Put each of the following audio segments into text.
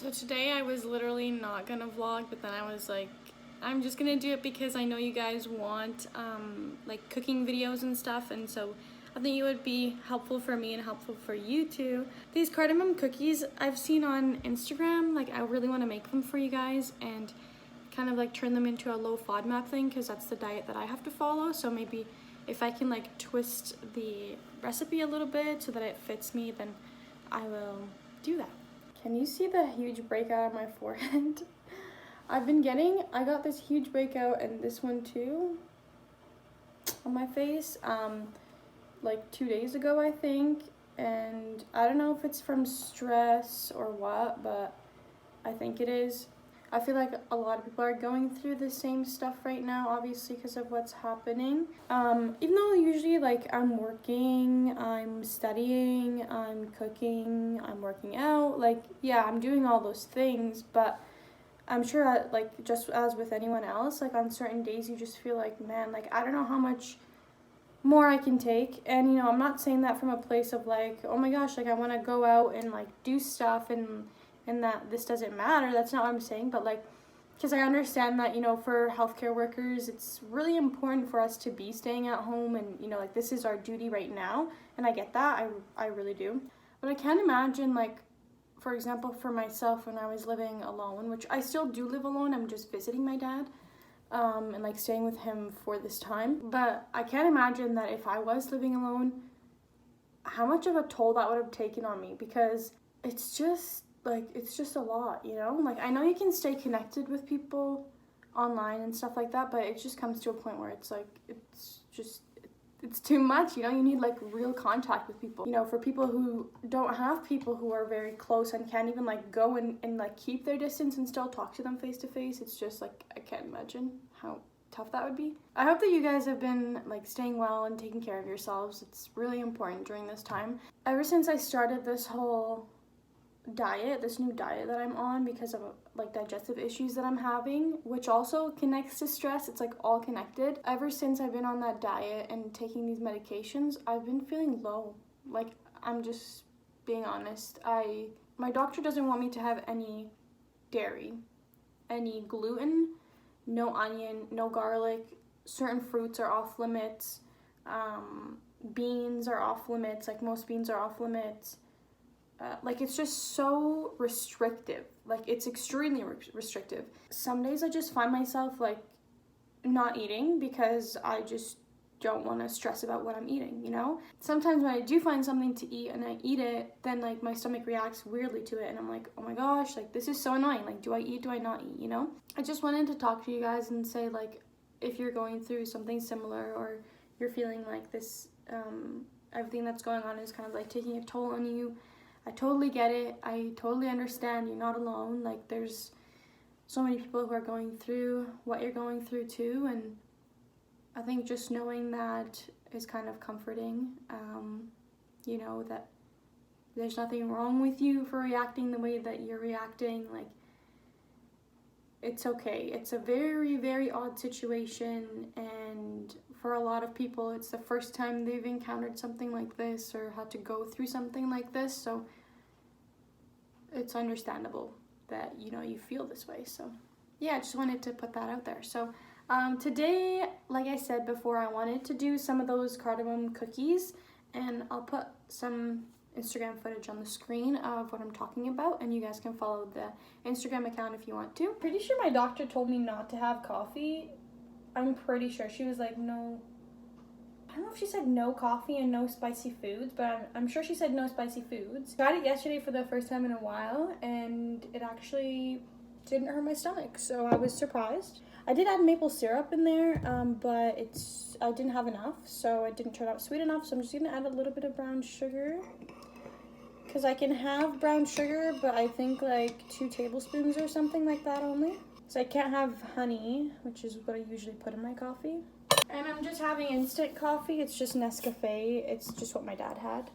So today I was literally not gonna vlog, but then I was like, I'm just gonna do it because I know you guys want like cooking videos and stuff, and so I think it would be helpful for me and helpful for you too. These cardamom cookies I've seen on Instagram, like I really want to make them for you guys and kind of like turn them into a low FODMAP thing, because that's the diet that I have to follow. So maybe if I can like twist the recipe a little bit so that it fits me, then I will do that. Can you see the huge breakout on my forehead? I got this huge breakout and this one too on my face like 2 days ago, I think, and I don't know if it's from stress or what, but I think it is. I feel like a lot of people are going through the same stuff right now, obviously because of what's happening. Even though usually like I'm working, I'm studying, I'm cooking, I'm working out, like yeah, I'm doing all those things, but I'm sure like just as with anyone else, like on certain days you just feel like, man, like I don't know how much more I can take. And you know, I'm not saying that from a place of like, oh my gosh, like I want to go out and like do stuff and that this doesn't matter. That's not what I'm saying, but like, because I understand that, you know, for healthcare workers, it's really important for us to be staying at home, and you know, like this is our duty right now, and I get that. I really do. But I can't imagine, like, for example, for myself when I was living alone, which I still do live alone, I'm just visiting my dad and like staying with him for this time. But I can't imagine that if I was living alone, how much of a toll that would have taken on me, because it's just a lot, you know? Like I know you can stay connected with people online and stuff like that, but it just comes to a point where it's like it's too much, you know? You need like real contact with people. You know, for people who don't have people who are very close and can't even like go and like keep their distance and still talk to them face to face, it's just like, I can't imagine how tough that would be. I hope that you guys have been like staying well and taking care of yourselves. It's really important during this time. Ever since I started this whole diet, this new diet that I'm on, because of like digestive issues that I'm having, which also connects to stress, it's like all connected. Ever since I've been on that diet and taking these medications, I've been feeling low. Like, I'm just being honest. My doctor doesn't want me to have any dairy, any gluten, no onion, no garlic. Certain fruits are off limits. Beans are off limits. Like most beans are off limits. Like it's just so restrictive. Like it's extremely restrictive. Some days I just find myself like not eating because I just don't want to stress about what I'm eating, you know? Sometimes when I do find something to eat and I eat it, then like my stomach reacts weirdly to it and I'm like, oh my gosh, like this is so annoying. Like, do I eat, do I not eat, you know? I just wanted to talk to you guys and say, like, if you're going through something similar or you're feeling like this, everything that's going on is kind of like taking a toll on you, I totally get it. I totally understand. You're not alone. Like, there's so many people who are going through what you're going through too, and I think just knowing that is kind of comforting. You know, that there's nothing wrong with you for reacting the way that you're reacting. Like, it's okay. It's a very, very odd situation, and for a lot of people, it's the first time they've encountered something like this or had to go through something like this, so it's understandable that, you know, you feel this way. So yeah, I just wanted to put that out there. So today, like I said before, I wanted to do some of those cardamom cookies, and I'll put some Instagram footage on the screen of what I'm talking about, and you guys can follow the Instagram account if you want to. Pretty sure my doctor told me not to have coffee. I'm pretty sure she was like, no, I don't know if she said no coffee and no spicy foods, but I'm sure she said no spicy foods. Tried it yesterday for the first time in a while, and it actually didn't hurt my stomach, so I was surprised. I did add maple syrup in there, but I didn't have enough, so it didn't turn out sweet enough, so I'm just gonna add a little bit of brown sugar, because I can have brown sugar, but I think like 2 tablespoons or something like that only. So I can't have honey, which is what I usually put in my coffee. And I'm just having instant coffee. It's just Nescafe. It's just what my dad had.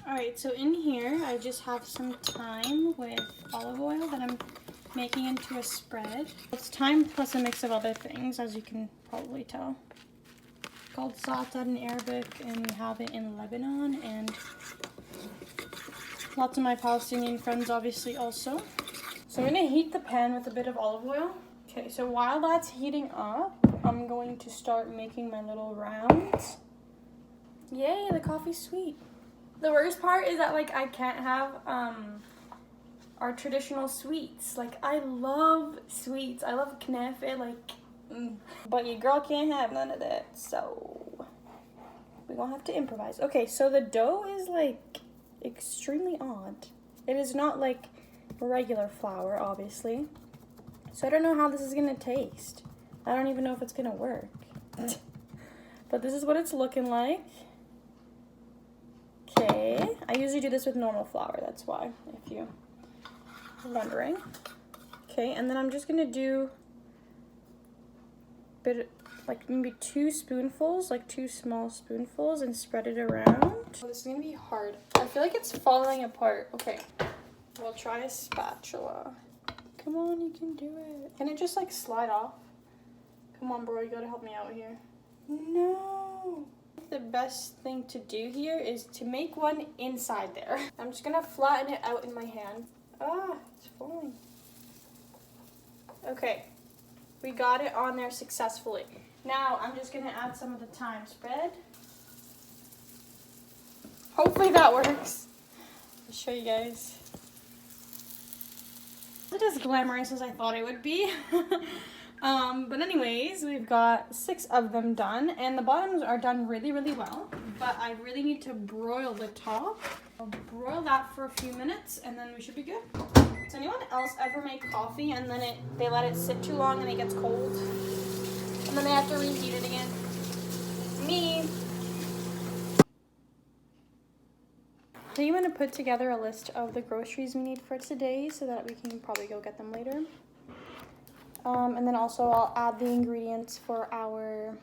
All right, so in here, I just have some thyme with olive oil that I'm making into a spread. It's thyme plus a mix of other things, as you can probably tell. It's called Saltad in Arabic, and we have it in Lebanon, and lots of my Palestinian friends obviously also. So I'm gonna heat the pan with a bit of olive oil. Okay, so while that's heating up, I'm going to start making my little rounds. Yay, the coffee's sweet. The worst part is that like I can't have our traditional sweets. Like I love sweets. I love knafe, like but your girl can't have none of that. So we're gonna have to improvise. Okay, so the dough is like extremely odd. It is not like regular flour, obviously. So I don't know how this is gonna taste. I don't even know if it's gonna work. But this is what it's looking like. Okay, I usually do this with normal flour, that's why, if you are wondering. Okay, and then I'm just gonna do a bit, like maybe 2 spoonfuls, like 2 small spoonfuls, and spread it around. Oh, this is gonna be hard. I feel like it's falling apart. Okay, we'll try a spatula. Come on, you can do it. Can it just like slide off? Come on, bro, you gotta help me out here. No. The best thing to do here is to make one inside there. I'm just gonna flatten it out in my hand. Ah, it's falling. Okay, we got it on there successfully. Now I'm just gonna add some of the thyme spread. Hopefully that works. I'll show you guys. It is glamorous as I thought it would be. But anyways, we've got 6 of them done, and the bottoms are done really, really well, but I really need to broil the top. I'll broil that for a few minutes, and then we should be good. Does anyone else ever make coffee and then they let it sit too long and it gets cold, and then they have to reheat it again? Me. So I'm going to put together a list of the groceries we need for today so that we can probably go get them later. And then also I'll add the ingredients for our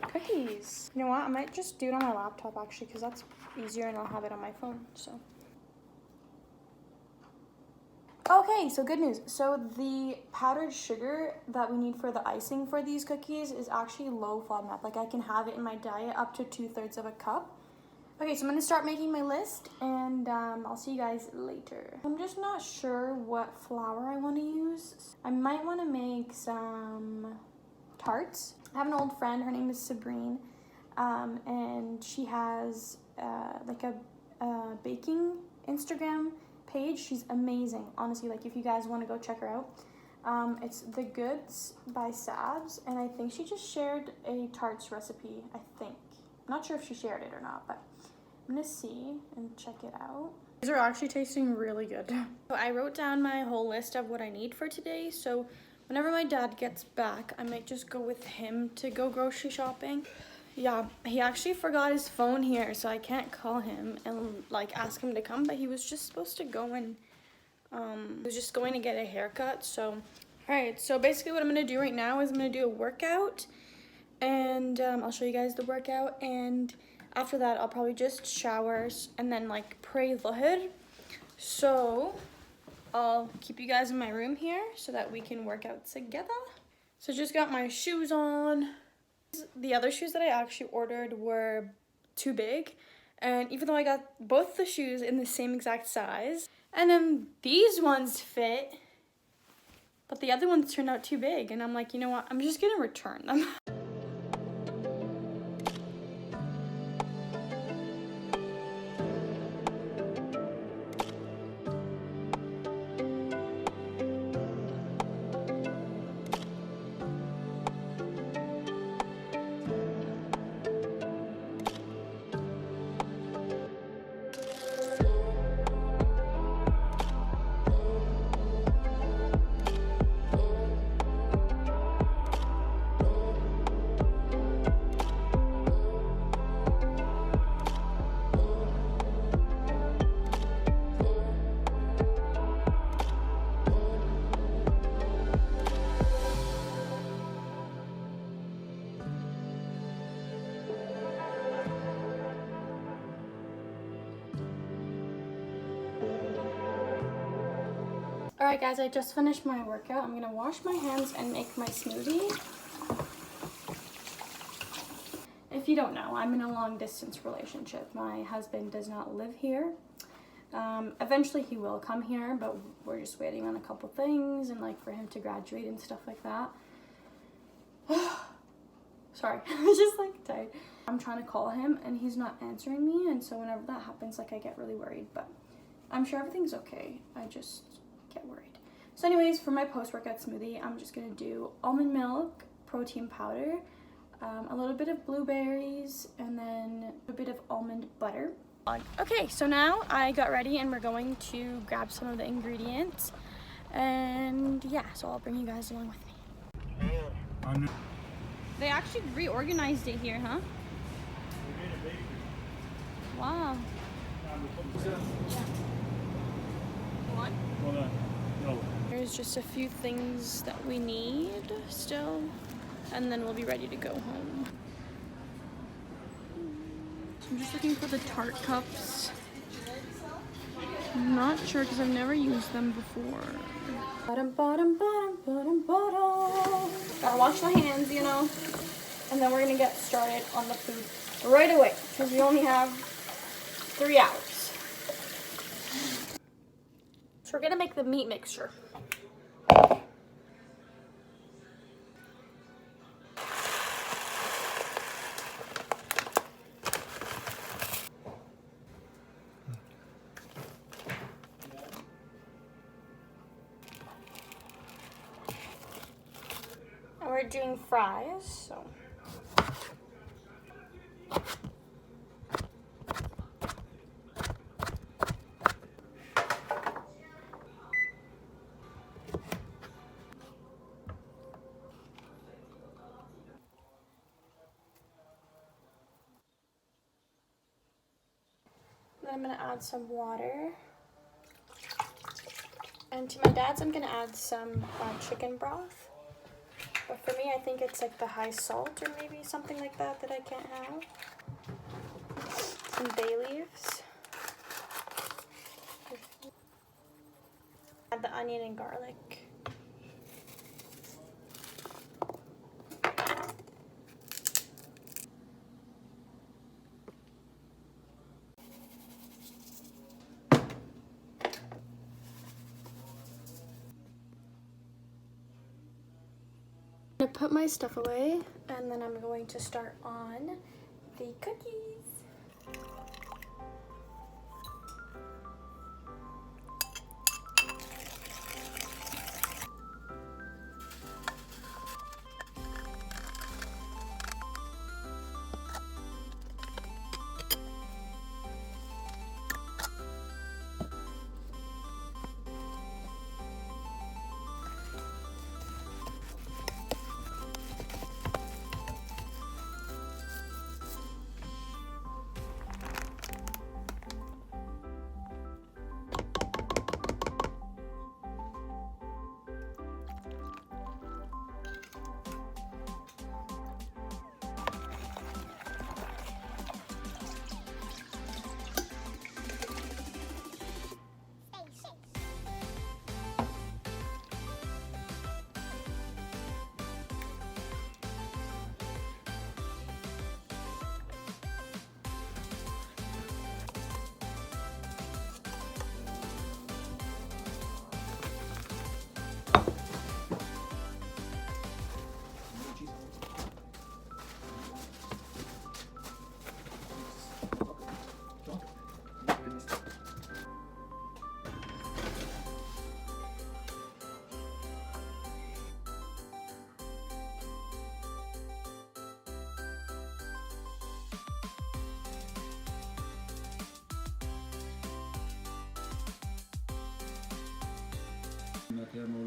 cookies. You know what? I might just do it on my laptop actually, because that's easier and I'll have it on my phone. So. Okay, so good news. So the powdered sugar that we need for the icing for these cookies is actually low FODMAP. Like I can have it in my diet up to 2/3 of a cup. Okay, so I'm gonna start making my list, and I'll see you guys later. I'm just not sure what flour I wanna use. I might wanna make some tarts. I have an old friend, her name is Sabrina, and she has like a baking Instagram page. She's amazing, honestly. Like if you guys wanna go check her out. It's The Goods by Sabs, and I think she just shared a tarts recipe, I think. I'm not sure if she shared it or not, but I'm gonna see and check it out. These are actually tasting really good. So I wrote down my whole list of what I need for today, so whenever my dad gets back, I might just go with him to go grocery shopping. Yeah, he actually forgot his phone here, so I can't call him and like ask him to come, but he was just supposed to go and he was just going to get a haircut. So alright, so basically what I'm gonna do right now is I'm gonna do a workout, and I'll show you guys the workout, and after that I'll probably just shower and then like pray dhuhr. So I'll keep you guys in my room here so that we can work out together. So just got my shoes on. The other shoes that I actually ordered were too big, and even though I got both the shoes in the same exact size, and then these ones fit, but the other ones turned out too big, and I'm like, you know what, I'm just gonna return them. Alright guys, I just finished my workout. I'm gonna wash my hands and make my smoothie. If you don't know, I'm in a long distance relationship. My husband does not live here. Eventually he will come here, but we're just waiting on a couple things and like for him to graduate and stuff like that. Sorry, I'm just like tired. I'm trying to call him and he's not answering me, and so whenever that happens, like I get really worried, but I'm sure everything's okay. I just get worried. So anyways, for my post-workout smoothie, I'm just gonna do almond milk, protein powder, a little bit of blueberries, and then a bit of almond butter. Okay, so now I got ready and we're going to grab some of the ingredients, and yeah, so I'll bring you guys along with me. They actually reorganized it here, huh? Wow. What? No. There's just a few things that we need still, and then we'll be ready to go home. I'm just looking for the tart cups. I'm not sure because I've never used them before. Gotta wash my hands, you know, and then we're gonna get started on the food right away because we only have 3 hours. So we're gonna make the meat mixture. We're doing fries, so. Then I'm gonna add some water. And to my dad's, I'm gonna add some chicken broth. But for me, I think it's like the high salt or maybe something like that that I can't have. Some bay leaves. Add the onion and garlic. I'm gonna put my stuff away, and then I'm going to start on the cookies.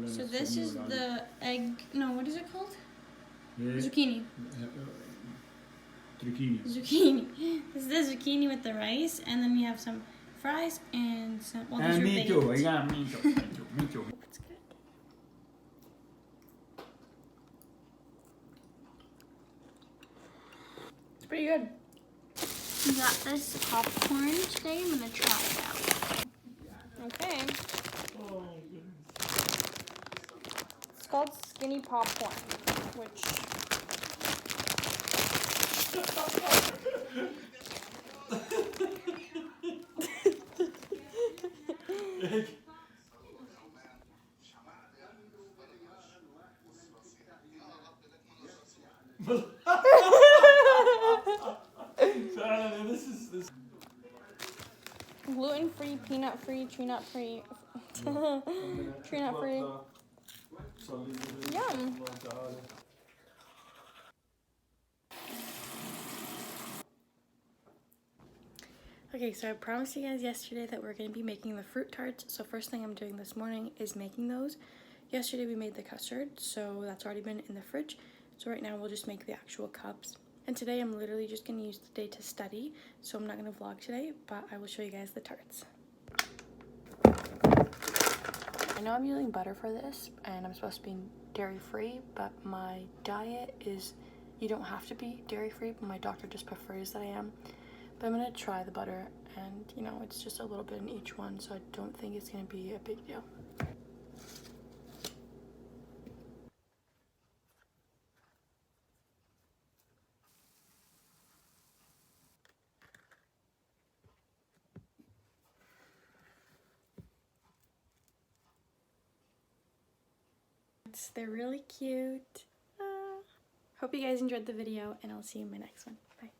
So this is the egg, no, what is it called? Zucchini. Zucchini. This is the zucchini with the rice, and then we have some fries and some, well, these are baked. Me too. That's good. It's pretty good. We got this popcorn today. I'm gonna try it out. Okay. It's called skinny popcorn, which This. Gluten-free, peanut-free, tree nut-free. Tree nut-free. Yum. Okay, so I promised you guys yesterday that we're going to be making the fruit tarts. So first thing I'm doing this morning is making those. Yesterday we made the custard, so that's already been in the fridge. So right now we'll just make the actual cups. And today I'm literally just going to use the day to study, so I'm not going to vlog today, but I will show you guys the tarts. I know I'm using butter for this, and I'm supposed to be dairy-free, but my diet is, you don't have to be dairy-free, but my doctor just prefers that I am. But I'm going to try the butter, and you know, it's just a little bit in each one, so I don't think it's going to be a big deal. They're really cute. Hope you guys enjoyed the video, and I'll see you in my next one. Bye.